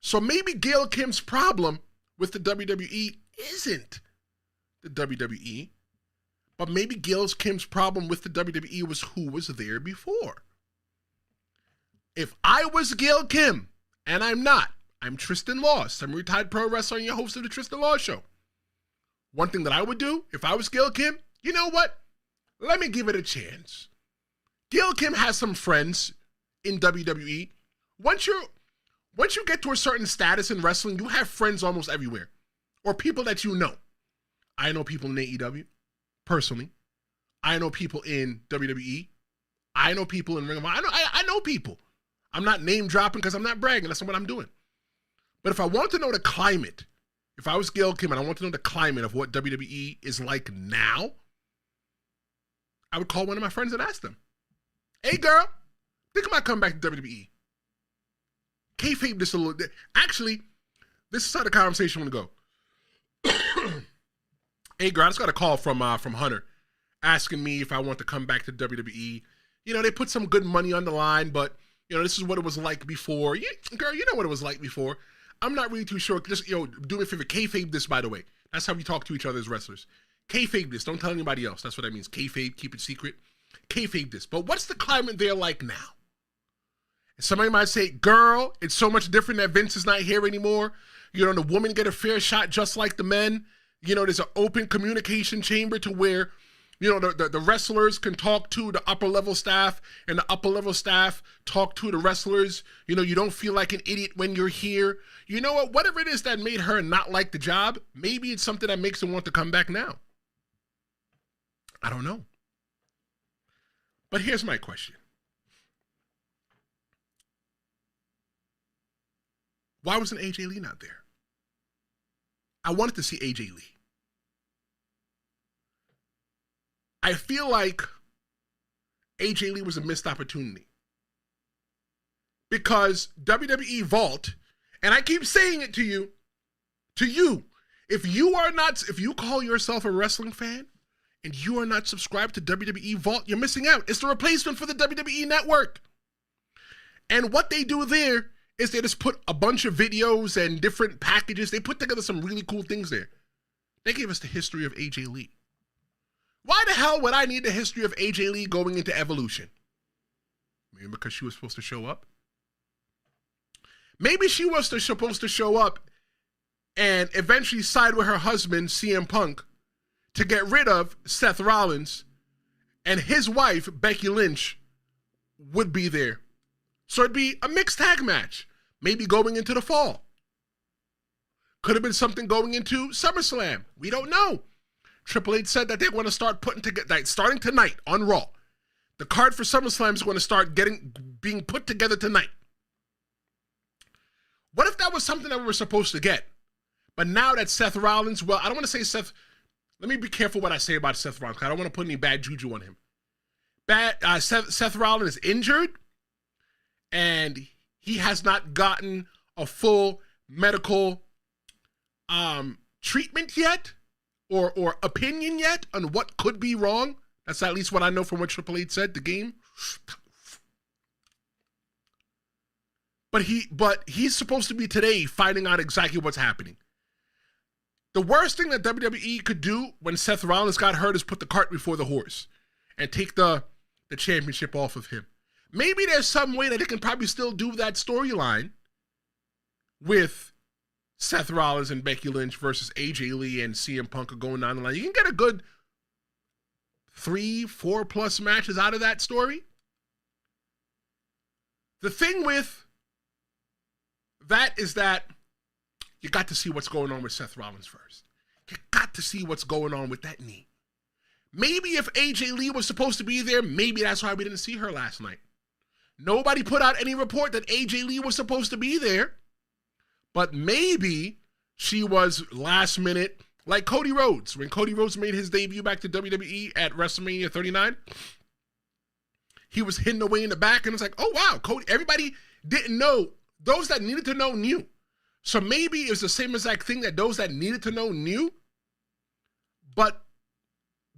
So maybe Gail Kim's problem with the WWE isn't the WWE, but maybe Gail Kim's problem with the WWE was who was there before. If I was Gail Kim, and I'm not, I'm Tristen Law, semi-retired pro wrestler and your host of the Tristen Law Show. One thing that I would do, if I was Gail Kim, you know what? Let me give it a chance. Gail Kim has some friends in WWE. Once you get to a certain status in wrestling, you have friends almost everywhere. Or people that you know. I know people in AEW, personally. I know people in WWE. I know people in Ring of Honor. I know people. I'm not name dropping because I'm not bragging. That's not what I'm doing. But if I want to know the climate, if I was Gail Kim and I want to know the climate of what WWE is like now, I would call one of my friends and ask them, hey girl, think about coming back to WWE. Kayfabe this a little bit. Actually, this is how the conversation want to go. Hey girl, I just got a call from Hunter asking me if I want to come back to WWE. You know, they put some good money on the line, but you know, this is what it was like before. Girl, you know what it was like before. I'm not really too sure. Just, do me a favor. Kayfabe this, by the way. That's how we talk to each other as wrestlers. Kayfabe this. Don't tell anybody else. That's what that means. Kayfabe, keep it secret. Kayfabe this. But what's the climate there like now? And somebody might say, girl, it's so much different that Vince is not here anymore. You know, the women get a fair shot just like the men. You know, there's an open communication chamber to where, you know, the wrestlers can talk to the upper level staff and the upper level staff talk to the wrestlers. You know, you don't feel like an idiot when you're here. You know what? Whatever it is that made her not like the job, maybe it's something that makes her want to come back now. I don't know. But here's my question. Why wasn't AJ Lee not there? I wanted to see AJ Lee. I feel like AJ Lee was a missed opportunity. Because WWE Vault, and I keep saying it to you, if you call yourself a wrestling fan and you are not subscribed to WWE Vault, you're missing out. It's the replacement for the WWE Network. And what they do there is they just put a bunch of videos and different packages. They put together some really cool things there. They gave us the history of AJ Lee. Why the hell would I need the history of AJ Lee going into Evolution? Maybe because she was supposed to show up? Maybe she was supposed to show up and eventually side with her husband, CM Punk, to get rid of Seth Rollins, and his wife, Becky Lynch, would be there. So it'd be a mixed tag match, maybe going into the fall. Could have been something going into SummerSlam. We don't know. Triple H said that they want to start putting together, starting tonight on Raw. The card for SummerSlam is going to start being put together tonight. What if that was something that we were supposed to get? But now that Seth Rollins, well, I don't want to say Seth. Let me be careful what I say about Seth Rollins, because I don't want to put any bad juju on him. Seth Rollins is injured, and he has not gotten a full medical treatment yet, or opinion yet on what could be wrong. That's at least what I know from what Triple H said, the game. But he's supposed to be today finding out exactly what's happening. The worst thing that WWE could do when Seth Rollins got hurt is put the cart before the horse and take the championship off of him. Maybe there's some way that they can probably still do that storyline with Seth Rollins and Becky Lynch versus AJ Lee and CM Punk going down the line. You can get a good 3-4 plus matches out of that story. The thing with that is that you got to see what's going on with Seth Rollins first. You got to see what's going on with that knee. Maybe if AJ Lee was supposed to be there, maybe that's why we didn't see her last night. Nobody put out any report that AJ Lee was supposed to be there, but maybe she was last minute, like Cody Rhodes. When Cody Rhodes made his debut back to WWE at WrestleMania 39, he was hidden away in the back, and it's like, oh wow, Cody. Everybody didn't know. Those that needed to know knew. So maybe it was the same exact thing that those that needed to know knew, but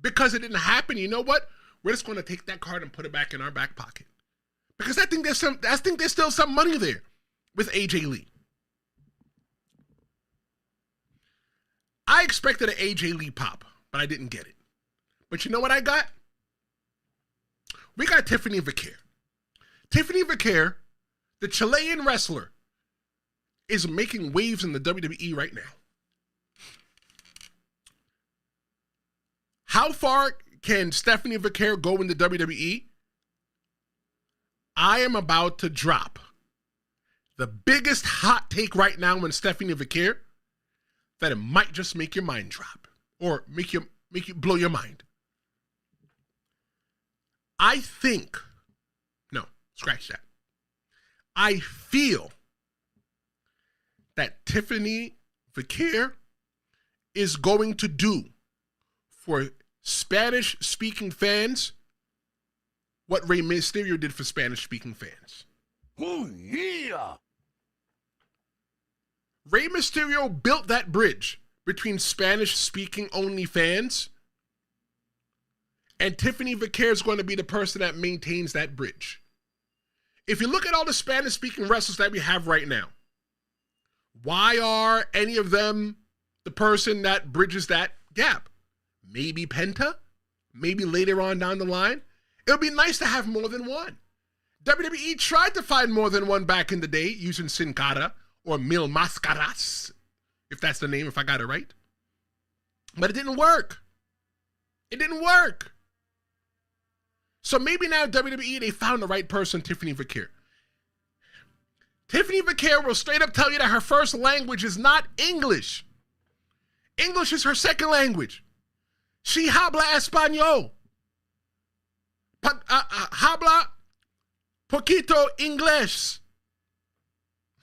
because it didn't happen, you know what? We're just going to take that card and put it back in our back pocket. Because I think there's still some money there with AJ Lee. I expected an AJ Lee pop, but I didn't get it. But you know what I got? We got Tiffany Vaquer. Tiffany Vaquer, the Chilean wrestler, is making waves in the WWE right now. How far can Stephanie Vaquer go in the WWE? I am about to drop the biggest hot take right now on Stephanie Vaquer that it might just make your mind drop or make you blow your mind. I think, no, scratch that. I feel that Tiffany Vaquer is going to do for Spanish-speaking fans what Rey Mysterio did for Spanish-speaking fans. Oh, yeah. Rey Mysterio built that bridge between Spanish-speaking only fans, and Tiffany Vaquer is going to be the person that maintains that bridge. If you look at all the Spanish-speaking wrestlers that we have right now, why are any of them the person that bridges that gap? Maybe Penta? Maybe later on down the line? It would be nice to have more than one. WWE tried to find more than one back in the day using Sin Cara or Mil Mascaras, if that's the name, if I got it right. But it didn't work. It didn't work. So maybe now WWE, they found the right person, Tiffany Vaquer. Tiffany Vaquer will straight up tell you that her first language is not English. English is her second language. She habla español. Habla poquito inglés.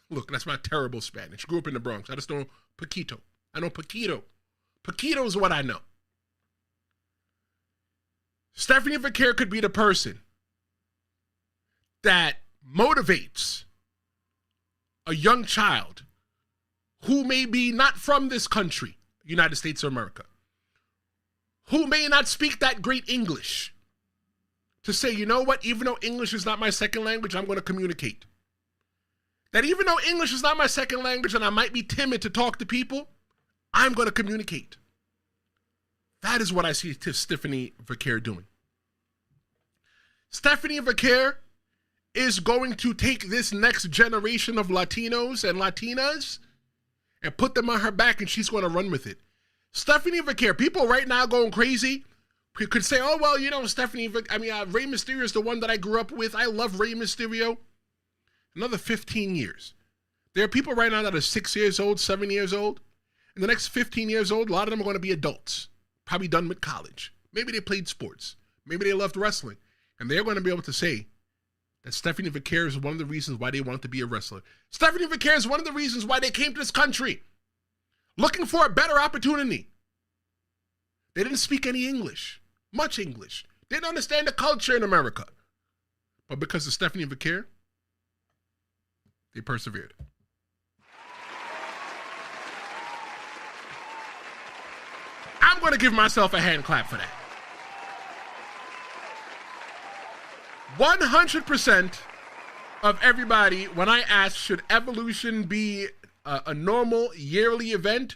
Look, that's my terrible Spanish. Grew up in the Bronx. I just know poquito. I know poquito. Poquito is what I know. Stephanie Vaquer could be the person that motivates a young child who may be not from this country, United States of America, who may not speak that great English, to say, you know what, even though English is not my second language, I'm going to communicate. That even though English is not my second language and I might be timid to talk to people, I'm going to communicate. That is what I see Stephanie Vaquer doing. Stephanie Vaquer is going to take this next generation of Latinos and Latinas and put them on her back, and she's going to run with it. Stephanie Vaquer, people right now going crazy could say, oh, well, you know, Rey Mysterio is the one that I grew up with. I love Rey Mysterio. Another 15 years. There are people right now that are 6 years old, 7 years old. In the next 15 years old, a lot of them are going to be adults, probably done with college. Maybe they played sports. Maybe they loved wrestling. And they're going to be able to say that Stephanie Vaquer is one of the reasons why they want to be a wrestler. Stephanie Vaquer is one of the reasons why they came to this country, looking for a better opportunity. They didn't speak any English, much English. They didn't understand the culture in America. But because of Stephanie Vaquer, they persevered. I'm going to give myself a hand clap for that. 100% of everybody, when I asked, should Evolution be a normal yearly event,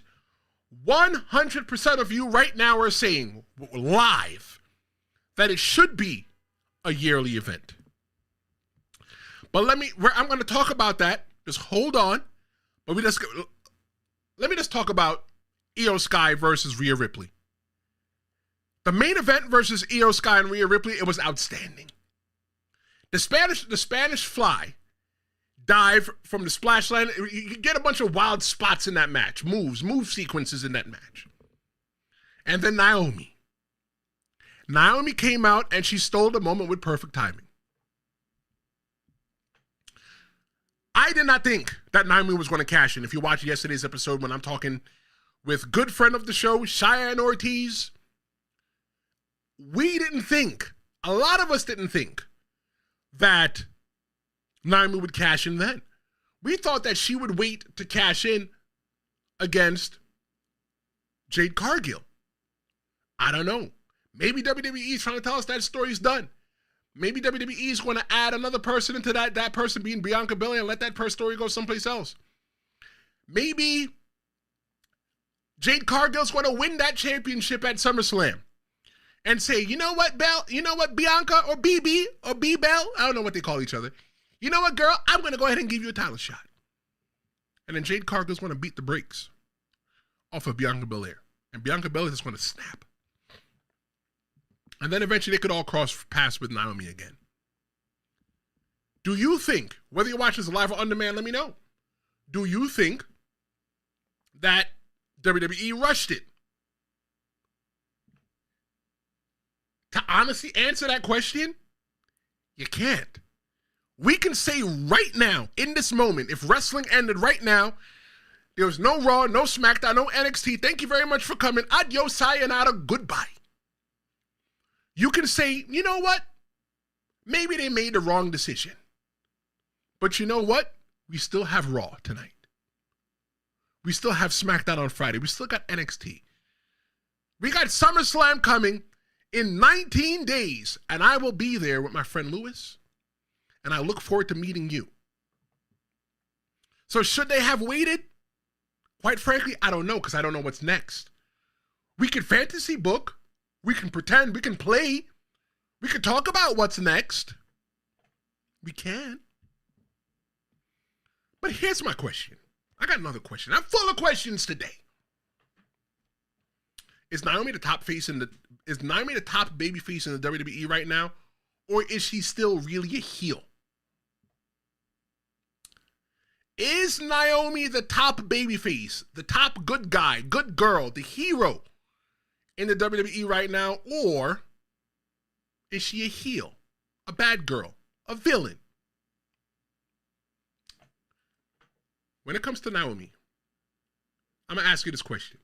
100% of you right now are saying live that it should be a yearly event. But I'm going to talk about that. Just hold on. But let me just talk about Io Sky versus Rhea Ripley. The main event versus Io Sky and Rhea Ripley, it was outstanding. The Spanish Fly dive from the splash line. You get a bunch of wild spots in that match, move sequences in that match. And then Naomi came out and she stole the moment with perfect timing. I did not think that Naomi was going to cash in. If you watch yesterday's episode when I'm talking with good friend of the show, Cheyenne Ortiz, we didn't think, a lot of us didn't think that Naomi would cash in then. We thought that she would wait to cash in against Jade Cargill. I don't know. Maybe WWE is trying to tell us that story's done. Maybe WWE is going to add another person into that person being Bianca Belair and let that story go someplace else. Maybe Jade Cargill's going to win that championship at SummerSlam and say, you know what, Belle? You know what, Bianca or BB or B-Bell? I don't know what they call each other. You know what, girl? I'm going to go ahead and give you a title shot. And then Jade Cargill's going to beat the brakes off of Bianca Belair. And Bianca Belair is going to snap. And then eventually they could all cross paths with Naomi again. Do you think, whether you watch this live or on demand, let me know. Do you think that WWE rushed it? To honestly answer that question, you can't. We can say right now, in this moment, if wrestling ended right now, there was no Raw, no SmackDown, no NXT, thank you very much for coming, adios, sayonara, goodbye. You can say, you know what? Maybe they made the wrong decision. But you know what? We still have Raw tonight. We still have SmackDown on Friday. We still got NXT. We got SummerSlam coming in 19 days, and I will be there with my friend Lewis, and I look forward to meeting you. So should they have waited? Quite frankly, I don't know, because I don't know what's next. We could fantasy book. We can pretend. We can play. We can talk about what's next. We can. But here's my question. I got another question. I'm full of questions today. Is Naomi the top baby face in the WWE right now? Or is she still really a heel? Is Naomi the top baby face, the top good guy, good girl, the hero in the WWE right now? Or is she a heel, a bad girl, a villain? when it comes to Naomi, I'm going to ask you this question.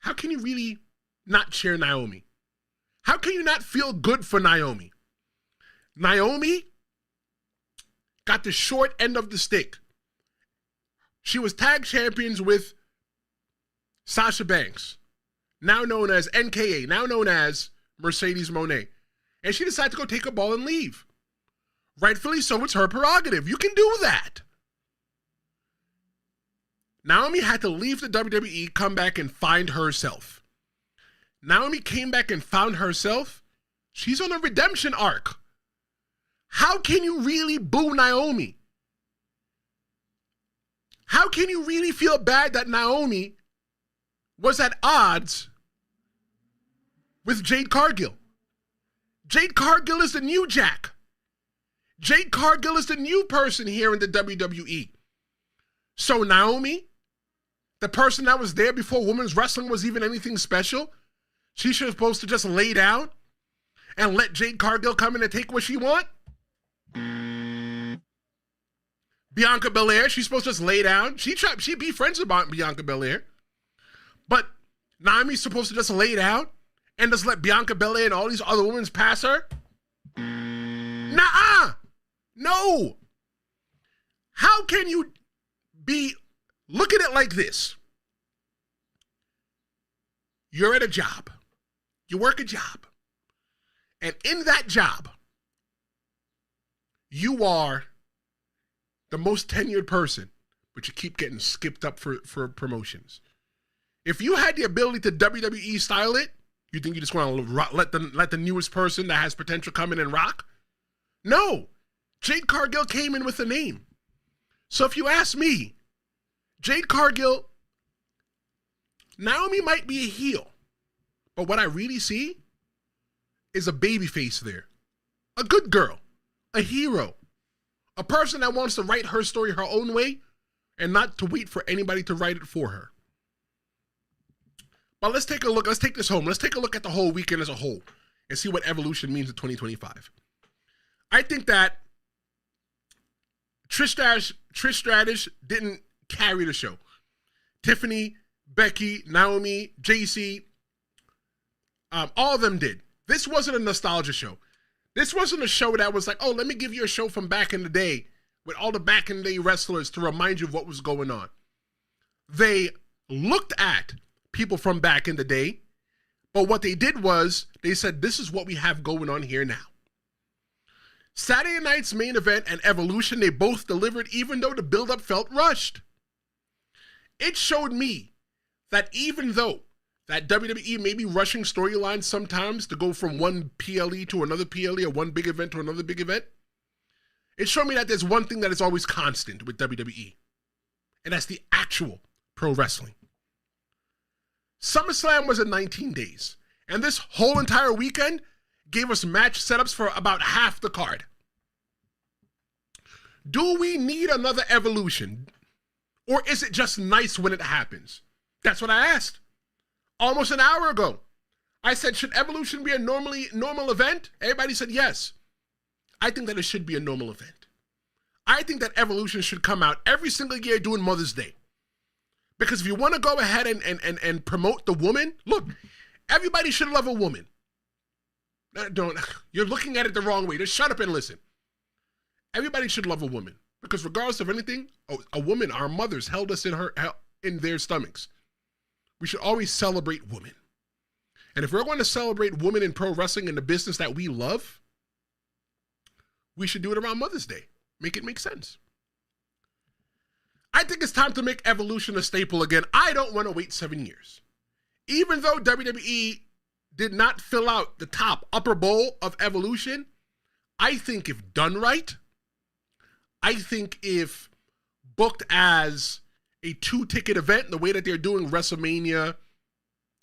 How can you really not cheer Naomi? How can you not feel good for Naomi? Naomi got the short end of the stick. She was tag champions with Sasha Banks, now known as NKA, now known as Mercedes Moné. And she decided to go take a ball and leave. Rightfully so, it's her prerogative. You can do that. Naomi had to leave the WWE, come back and find herself. Naomi came back and found herself. She's on a redemption arc. How can you really boo Naomi? How can you really feel bad that Naomi was at odds with Jade Cargill? Jade Cargill is the new Jack. Jade Cargill is the new person here in the WWE. So Naomi, the person that was there before women's wrestling was even anything special, she's supposed to just lay down and let Jade Cargill come in and take what she wants? Bianca Belair, she's supposed to just lay down. She'd be friends with Bianca Belair. But Naomi's supposed to just lay down and just let Bianca Belair and all these other women pass her? Nuh-uh. No. How can you look at it like this? You're at a job. You work a job. And in that job, you are the most tenured person, but you keep getting skipped up for promotions. If you had the ability to WWE style it, you think you just want to let the newest person that has potential come in and rock? No. Jade Cargill came in with a name. So if you ask me, Jade Cargill, Naomi might be a heel, but what I really see is a baby face there. A good girl. A hero. A person that wants to write her story her own way and not to wait for anybody to write it for her. But let's take a look. Let's take this home. Let's take a look at the whole weekend as a whole and see what Evolution means in 2025. I think that Trish Stratus didn't carry the show. Tiffany, Becky, Naomi, Jacy, all of them did. This wasn't a nostalgia show. This wasn't a show that was like, oh, let me give you a show from back in the day with all the back in the day wrestlers to remind you of what was going on. They looked at people from back in the day, but what they did was they said, this is what we have going on here now. Saturday night's main event and Evolution, they both delivered even though the build-up felt rushed. It showed me that even though that WWE may be rushing storylines sometimes to go from one PLE to another PLE or one big event to another big event, it showed me that there's one thing that is always constant with WWE, and that's the actual pro wrestling. SummerSlam was in 19 days, and this whole entire weekend gave us match setups for about half the card. Do we need another Evolution, or is it just nice when it happens? That's what I asked. Almost an hour ago, I said, should Evolution be a normal event? Everybody said yes. I think that it should be a normal event. I think that Evolution should come out every single year doing Mother's Day. Because if you want to go ahead and promote the woman, look, everybody should love a woman. You're looking at it the wrong way. Just shut up and listen. Everybody should love a woman. Because regardless of anything, a woman, our mothers held us in their stomachs. We should always celebrate women. And if we're going to celebrate women in pro wrestling in the business that we love, we should do it around Mother's Day. Make it make sense. I think it's time to make Evolution a staple again. I don't want to wait 7 years. Even though WWE did not fill out the upper bowl of Evolution, I think if done right, I think if booked as a 2-ticket event, the way that they're doing WrestleMania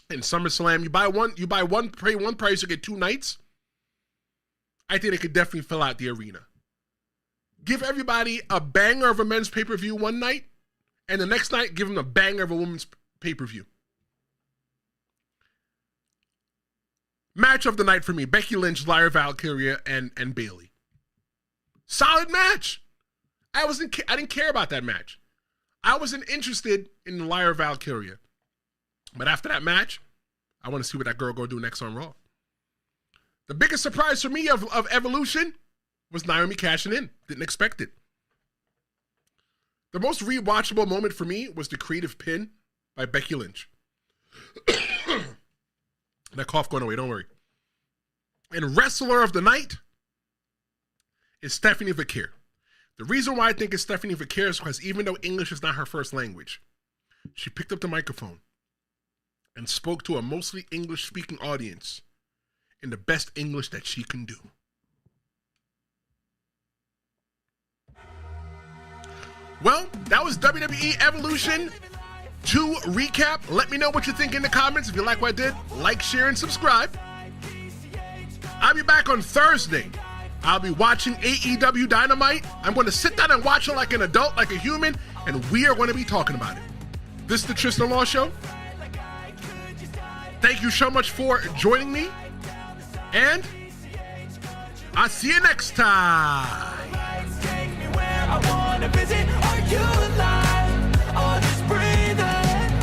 and SummerSlam, you buy one, pay one price, you get 2 nights. I think they could definitely fill out the arena. Give everybody a banger of a men's pay-per-view one night, and the next night, give them a banger of a women's pay-per-view. Match of the night for me, Becky Lynch, Lyra, Valkyria, and Bayley. Solid match. I didn't care about that match. I wasn't interested in Lyra Valkyria. But after that match, I want to see what that girl gonna do next on Raw. The biggest surprise for me of Evolution was Naomi cashing in. Didn't expect it. The most rewatchable moment for me was the creative pin by Becky Lynch. That cough going away, don't worry. And wrestler of the night is Stephanie Vaquer. The reason why I think it's Stephanie Vaquer is because even though English is not her first language, she picked up the microphone and spoke to a mostly English-speaking audience in the best English that she can do. Well, that was WWE Evolution 2 recap. Let me know what you think in the comments. If you like what I did, like, share, and subscribe. I'll be back on Thursday. I'll be watching AEW Dynamite. I'm going to sit down and watch it like an adult, like a human, and we are going to be talking about it. This is the Tristen Law Show. Thank you so much for joining me, and I'll see you next time.